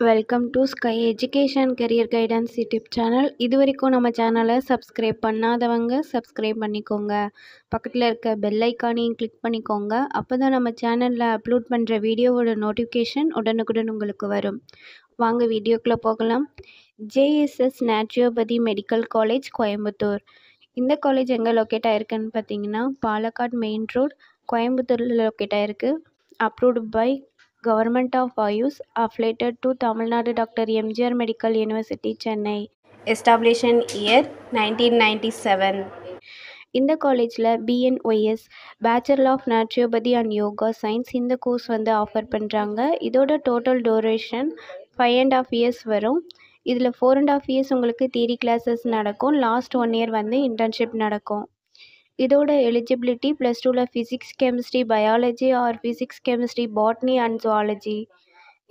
Welcome to sky education career guidance YouTube channel. இது வரைக்கும் நம்ம சேனலை சப்ஸ்கிரைப் பண்ணாதவங்க சப்ஸ்கிரைப் பண்ணிக்கோங்க. பக்கத்தில் இருக்க பெல் ஐக்கானையும் கிளிக் பண்ணிக்கோங்க. அப்போ தான் நம்ம சேனலில் அப்லோட் பண்ணுற வீடியோவோட நோட்டிஃபிகேஷன் உடனுக்குடன் உங்களுக்கு வரும். வாங்க வீடியோக்குள்ளே போகலாம். JSS naturopathy medical college Coimbatore. இந்த காலேஜ் எங்கே லொக்கேட் ஆகிருக்குன்னு பார்த்தீங்கன்னா பாலக்காடு மெயின் ரோட் கோயம்புத்தூரில் லொக்கேட் ஆகிருக்கு. Approved by Government of IUS, affiliated to Tamil Nadu Dr. MGR Medical University, Chennai. Established in year 1997. இந்த காலேஜில் BNYS bachelor of naturopathy and yoga science இந்த course offer பண்ணுறாங்க. இதோட டோட்டல் டூரேஷன் 5.5 years வரும். இதில் 4.5 years உங்களுக்கு தியரி கிளாஸஸ் நடக்கும். Last 1 year internship நடக்கும். இதோட எலிஜிபிலிட்டி +2ல் physics chemistry biology or physics chemistry botany and zoology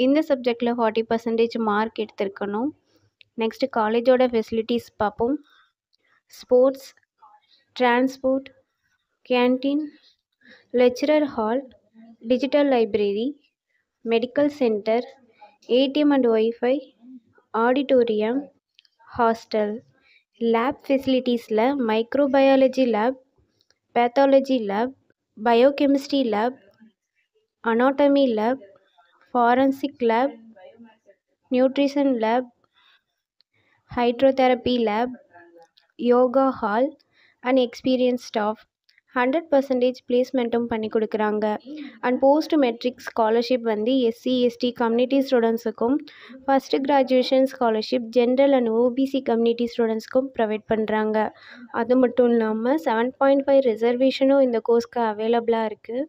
இந்த சப்ஜெக்டில் 40% மார்க் எடுத்திருக்கணும். நெக்ஸ்ட்டு காலேஜோட ஃபெசிலிட்டிஸ் பார்ப்போம். Sports, transport, canteen, lecturer hall, digital library, medical centre, ATM and wifi, auditorium, hostel. Lab ஃபெசிலிட்டிஸில் microbiology lab, pathology lab, biochemistry lab, anatomy lab, forensic lab, nutrition lab, hydrotherapy lab, yoga hall and experience staff. 100% பிளேஸ்மெண்ட்டும் பண்ணி கொடுக்குறாங்க. And post matric scholarship SC ST community ஸ்டூடெண்ட்ஸுக்கும், first graduation scholarship general and OBC community ஸ்டூடெண்ட்ஸ்க்கும் provide பண்ணுறாங்க. அது மட்டும் இல்லாமல் 7.5 ரிசர்வேஷனும் இந்த கோர்ஸ்க்கு அவைலபிளாக இருக்குது.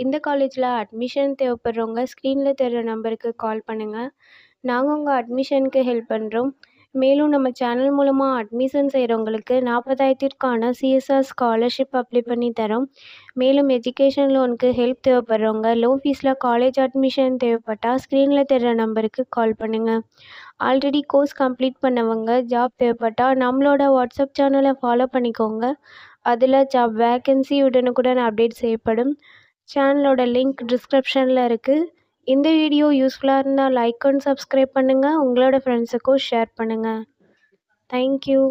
இந்த காலேஜில் அட்மிஷன் தேவைப்படுறவங்க ஸ்க்ரீனில் தெரிகிற நம்பருக்கு கால் பண்ணுங்கள். நாங்கள் உங்கள் அட்மிஷனுக்கு ஹெல்ப் பண்ணுறோம். மேலும் நம்ம சேனல் மூலமாக அட்மிஷன் செய்கிறவங்களுக்கு 40,000க்கான CSR ஸ்காலர்ஷிப் அப்ளை பண்ணி தரோம். மேலும் எஜுகேஷன் லோனுக்கு ஹெல்ப் தேவைப்படுறவங்க லோ ஃபீஸில் காலேஜ் அட்மிஷன் தேவைப்பட்டால் ஸ்க்ரீனில் தெரிகிற நம்பருக்கு கால் பண்ணுங்கள். ஆல்ரெடி கோர்ஸ் கம்ப்ளீட் பண்ணவங்க ஜாப் தேவைப்பட்டால் நம்மளோட வாட்ஸ்அப் சேனலை ஃபாலோ பண்ணிக்கோங்க. அதில் ஜாப் வேக்கன்சி உடனுக்குடன் அப்டேட் செய்யப்படும். சேனலோட லிங்க் டிஸ்கிரிப்ஷனில் இருக்குது. இந்த வீடியோ யூஸ்ஃபுல்லாக இருந்தால் லைக் அண்ட் சப்ஸ்கிரைப் பண்ணுங்கள். உங்களோட ஃப்ரெண்ட்ஸுக்கும் ஷேர் பண்ணுங்கள். தேங்க்யூ.